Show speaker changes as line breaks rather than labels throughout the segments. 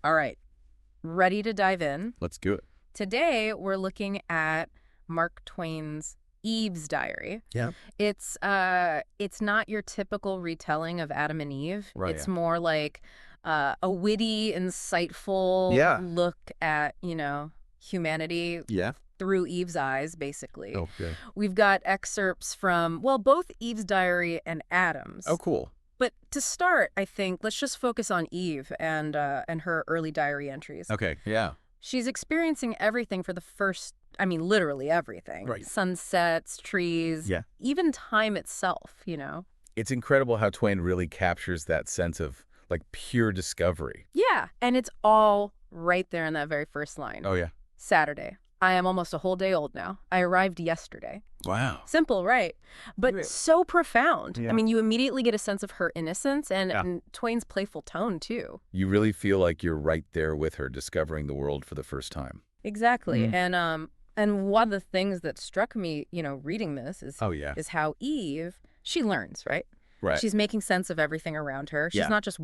All right. Ready to dive in?
Let's do it.
Today, we're looking at Mark Twain's Eve's Diary.
Yeah.
It's not your typical retelling of Adam and Eve.
Right,
It's
yeah.
more like a witty, insightful
Yeah.
look at, humanity
Yeah.
through Eve's eyes, basically.
Oh, good.
We've got excerpts from, well, both Eve's Diary and Adam's.
Oh, cool.
But to start, I think, let's just focus on Eve and her early diary entries.
Okay, yeah.
She's experiencing everything for the first, literally everything.
Right.
Sunsets, trees,
Yeah.
even time itself,
It's incredible how Twain really captures that sense of, like, pure discovery.
Yeah, and it's all right there in that very first line.
Oh, yeah.
Saturday. I am almost a whole day old now. I arrived yesterday.
Wow.
Simple, right? But
Right.
so profound.
Yeah.
You immediately get a sense of her innocence and,
Yeah.
and Twain's playful tone, too.
You really feel like you're right there with her, discovering the world for the first time.
Exactly.
Mm.
And one of the things that struck me, reading this is
Oh, yeah.
is how Eve, she learns, right?
Right.
She's making sense of everything around her. She's
Yeah.
not just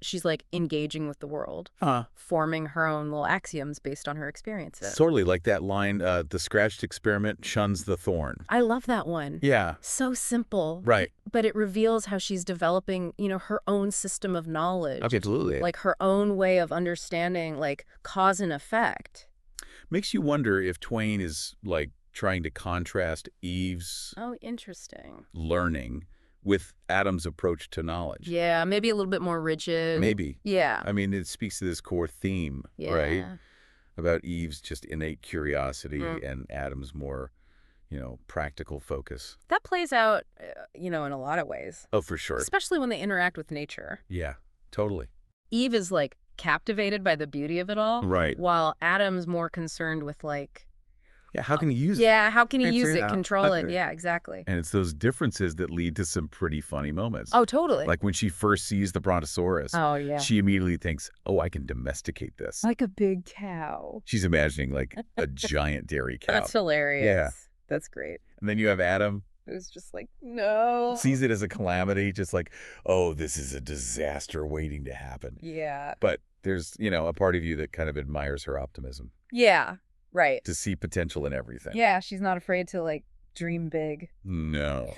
she's like engaging with the world, forming her own little axioms based on her experiences.
Sorely like that line, the scratched experiment shuns the thorn.
I love that one.
Yeah.
So simple.
Right.
But it reveals how she's developing, her own system of knowledge.
Okay, absolutely.
Like her own way of understanding, like, cause and effect.
Makes you wonder if Twain is, like, trying to contrast Eve's
Oh, interesting.
learning with Adam's approach to knowledge.
Yeah, maybe a little bit more rigid.
Maybe.
Yeah.
I mean, it speaks to this core theme,
Yeah.
right? About Eve's just innate curiosity
Mm.
and Adam's more, practical focus.
That plays out, in a lot of ways.
Oh, for sure.
Especially when they interact with nature.
Yeah, totally.
Eve is, like, captivated by the beauty of it all.
Right.
While Adam's more concerned with, like...
Yeah, how can you use it?
Yeah, how can he
Can't
use
figure
it,
out.
control it?
Okay.
Yeah, exactly.
And it's those differences that lead to some pretty funny moments.
Oh, totally.
Like when she first sees the brontosaurus,
Oh, yeah.
she immediately thinks, oh, I can domesticate this.
Like a big cow.
She's imagining like a giant dairy cow.
That's hilarious.
Yeah.
That's great.
And then you have Adam,
It was just like, no.
sees it as a calamity, just like, oh, this is a disaster waiting to happen.
Yeah.
But there's, a part of you that kind of admires her optimism,
Yeah, right.
to see potential in everything.
Yeah, she's not afraid to, like, dream big.
No.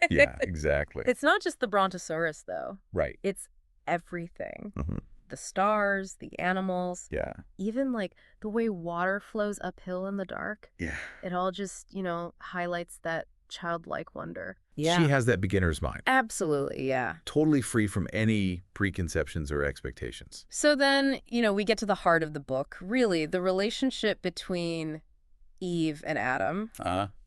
Yeah, exactly.
It's not just the brontosaurus, though.
Right.
It's everything.
Mhm.
The stars, the animals,
Yeah.
even, like, the way water flows uphill in the dark.
Yeah.
It all just, highlights that childlike wonder.
She has that beginner's mind,
Absolutely, yeah.
totally free from any preconceptions or expectations.
So then, we get to the heart of the book. Really, the relationship between Eve and Adam.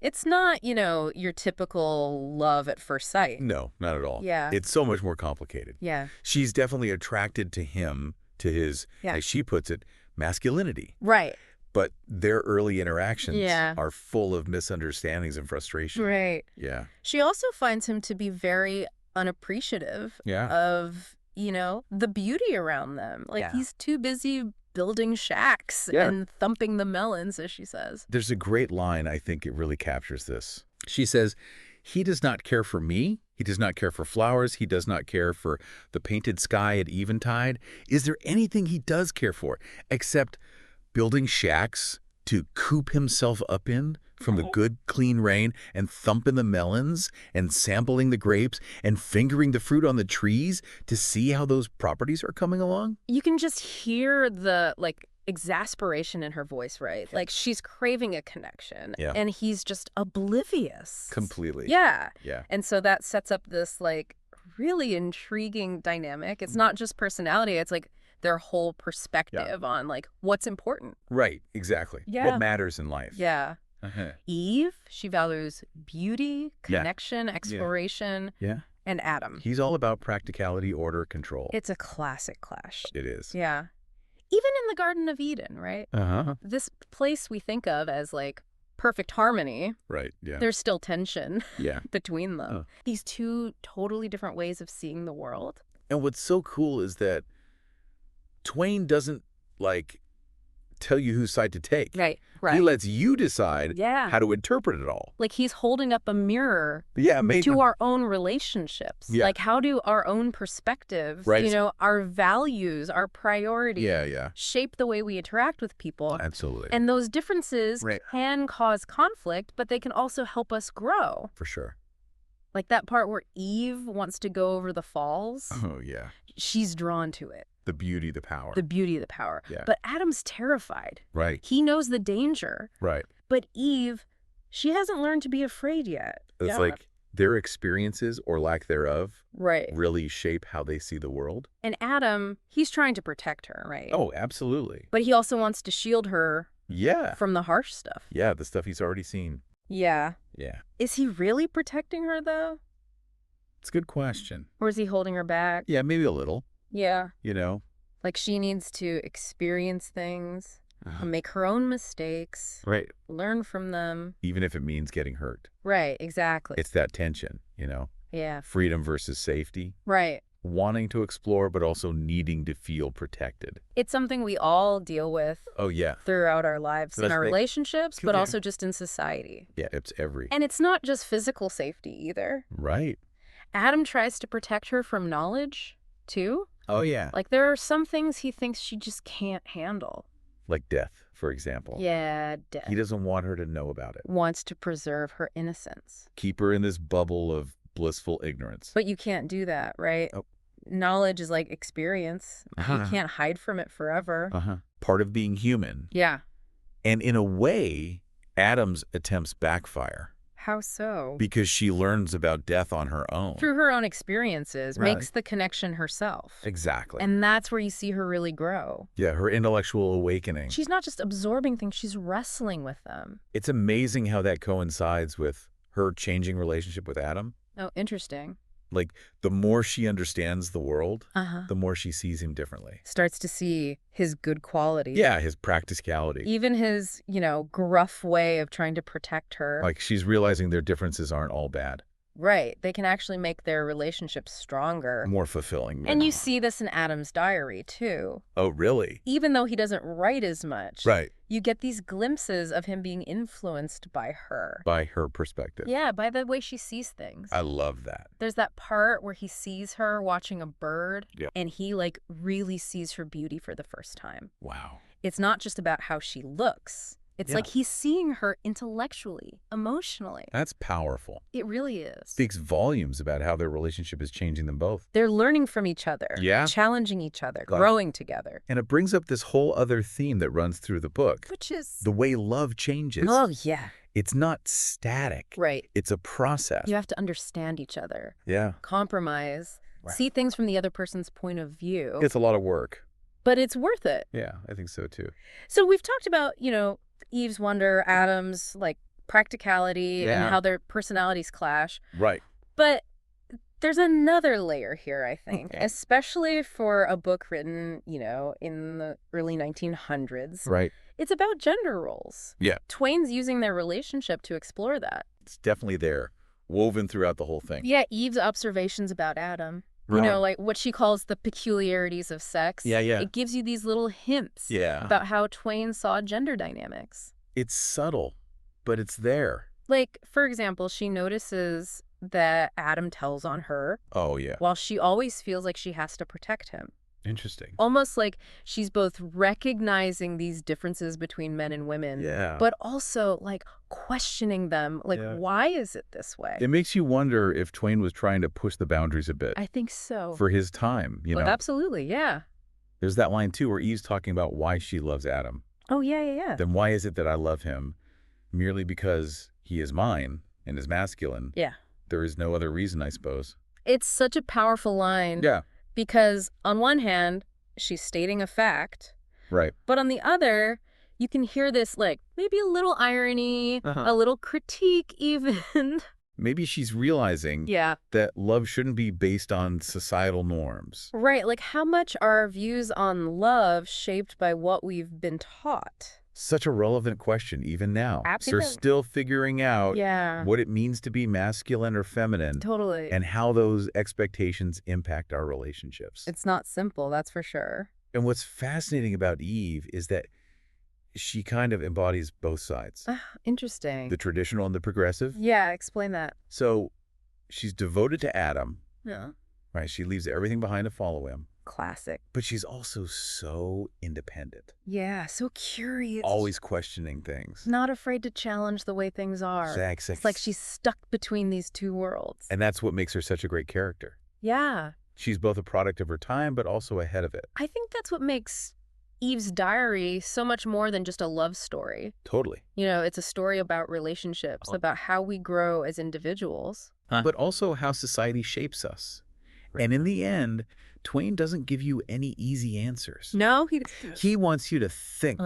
It's not, your typical love at first sight.
No, not at all.
Yeah.
It's so much more complicated.
Yeah.
She's definitely attracted to him, to his,
Yeah.
as she puts it, masculinity.
Right.
But their early interactions
Yeah.
are full of misunderstandings and frustration.
Right.
Yeah.
She also finds him to be very unappreciative
Yeah.
of, the beauty around them. Like,
Yeah.
he's too busy building shacks
Yeah.
and thumping the melons, as she says.
There's a great line, I think it really captures this. She says, he does not care for me. He does not care for flowers. He does not care for the painted sky at eventide. Is there anything he does care for except building shacks to coop himself up in from the good, clean rain and thumping the melons and sampling the grapes and fingering the fruit on the trees to see how those properties are coming along?
You can just hear the, like, exasperation in her voice, right? Like, she's craving a connection.
Yeah.
And he's just oblivious.
Completely.
Yeah.
Yeah.
And so that sets up this, like, really intriguing dynamic. It's not just personality. It's, like, their whole perspective on, like, what's important.
Right. Exactly.
Yeah.
What matters in life.
Yeah.
Uh-huh.
Eve, she values beauty,
Yeah.
connection, exploration,
Yeah.
and Adam.
He's all about practicality, order, control.
It's a classic clash.
It is.
Yeah. Even in the Garden of Eden, right?
Uh-huh.
This place we think of as, like, perfect harmony,
Right. Yeah.
there's still tension
Yeah.
between them.
Oh.
These two totally different ways of seeing the world.
And what's so cool is that Twain doesn't, like, tell you whose side to take.
Right.
He lets you decide how to interpret it all.
Like he's holding up a mirror
Maybe.
to our own relationships.
Yeah.
Like how do our own perspectives, our values, our priorities shape the way we interact with people?
Absolutely.
And those differences can cause conflict, but they can also help us grow.
For sure.
Like that part where Eve wants to go over the falls.
Oh, yeah.
She's drawn to it.
The beauty, the power.
The beauty of the power.
Yeah.
But Adam's terrified.
Right.
He knows the danger.
Right.
But Eve, she hasn't learned to be afraid yet.
It's like their experiences or lack thereof really shape how they see the world.
And Adam, he's trying to protect her, right?
Oh, absolutely.
But he also wants to shield her from the harsh stuff.
Yeah, the stuff he's already seen.
Yeah.
Yeah.
Is he really protecting her, though?
It's a good question.
Or is he holding her back?
Yeah, maybe a little.
Yeah.
You know?
Like she needs to experience things, make her own mistakes.
Right.
Learn from them.
Even if it means getting hurt.
Right, exactly.
It's that tension,
Yeah.
Freedom versus safety.
Right.
Wanting to explore, but also needing to feel protected.
It's something we all deal with.
Oh, yeah.
Throughout our lives, in our relationships, but also just in society.
Yeah, it's
And it's not just physical safety either.
Right.
Adam tries to protect her from knowledge, too.
Oh, yeah.
Like there are some things he thinks she just can't handle.
Like death, for example.
Yeah, death.
He doesn't want her to know about it.
Wants to preserve her innocence.
Keep her in this bubble of blissful ignorance.
But you can't do that, right?
Oh.
Knowledge is like experience. You can't hide from it forever.
Part of being human.
Yeah.
And in a way, Adam's attempts backfire.
How so?
Because she learns about death on her own.
Through her own experiences, makes the connection herself.
Exactly.
And that's where you see her really grow.
Yeah, her intellectual awakening.
She's not just absorbing things, she's wrestling with them.
It's amazing how that coincides with her changing relationship with Adam.
Oh, interesting.
Like, the more she understands the world, the more she sees him differently.
Starts to see his good qualities.
Yeah, his practicality.
Even his, gruff way of trying to protect her.
Like, she's realizing their differences aren't all bad.
Right. They can actually make their relationship stronger.
More fulfilling.
And you see this in Adam's diary, too.
Oh, really?
Even though he doesn't write as much.
Right.
You get these glimpses of him being influenced by her.
By her perspective.
Yeah, by the way she sees things.
I love that.
There's that part where he sees her watching a bird, and he, really sees her beauty for the first time.
Wow.
It's not just about how she looks. It's like he's seeing her intellectually, emotionally.
That's powerful.
It really is.
Speaks volumes about how their relationship is changing them both.
They're learning from each other.
Yeah.
Challenging each other, growing together.
And it brings up this whole other theme that runs through the book.
Which is?
The way love changes.
Oh, yeah.
It's not static.
Right.
It's a process.
You have to understand each other.
Yeah.
Compromise. Right. See things from the other person's point of view.
It's a lot of work.
But it's worth it.
Yeah, I think so, too.
So we've talked about, Eve's wonder, Adam's practicality and how their personalities clash.
Right.
But there's another layer here, I think, especially for a book written, in the early 1900s.
Right.
It's about gender roles.
Yeah.
Twain's using their relationship to explore that.
It's definitely there, woven throughout the whole thing.
Yeah, Eve's observations about Adam.
Right.
What she calls the peculiarities of sex.
Yeah.
It gives you these little hints about how Twain saw gender dynamics.
It's subtle, but it's there.
For example, she notices that Adam tells on her.
Oh, yeah.
While she always feels like she has to protect him.
Interesting.
Almost like she's both recognizing these differences between men and women, but also questioning them. Why is it this way?
It makes you wonder if Twain was trying to push the boundaries a bit.
I think so.
For his time,
Absolutely, yeah.
There's that line, too, where Eve's talking about why she loves Adam.
Oh, yeah.
Then why is it that I love him? Merely because he is mine and is masculine.
Yeah.
There is no other reason, I suppose.
It's such a powerful line.
Yeah.
Because on one hand, she's stating a fact.
Right.
But on the other, you can hear this, maybe a little irony, a little critique even.
Maybe she's realizing that love shouldn't be based on societal norms.
Right. How much are our views on love shaped by what we've been taught?
Such a relevant question even now.
Absolutely.
We're still figuring out what it means to be masculine or feminine.
Totally.
And how those expectations impact our relationships.
It's not simple, that's for sure.
And what's fascinating about Eve is that She kind of embodies both sides,
Interesting.
the traditional and the progressive.
Yeah, explain that.
So she's devoted to Adam,
Yeah.
right? She leaves everything behind to follow him.
Classic.
But she's also so independent.
Yeah, so curious.
Always questioning things.
Not afraid to challenge the way things are.
Exactly.
It's like she's stuck between these two worlds.
And that's what makes her such a great character.
Yeah.
She's both a product of her time, but also ahead of it.
I think that's what makes Eve's Diary so much more than just a love story.
Totally.
You know, it's a story about relationships, about how we grow as individuals.
But also how society shapes us. Right. And in the end, Twain doesn't give you any easy answers.
No,
he wants you to think,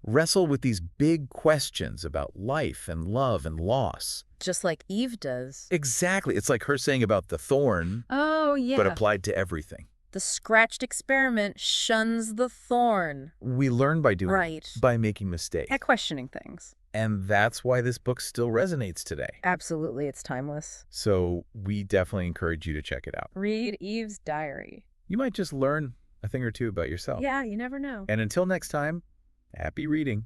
wrestle with these big questions about life and love and loss.
Just like Eve does.
Exactly. It's like her saying about the thorn, but applied to everything.
The scratched experiment shuns the thorn.
We learn by doing by making mistakes.
At questioning things.
And that's why this book still resonates today.
Absolutely, it's timeless.
So we definitely encourage you to check it out.
Read Eve's Diary.
You might just learn a thing or two about yourself.
Yeah, you never know.
And until next time, happy reading.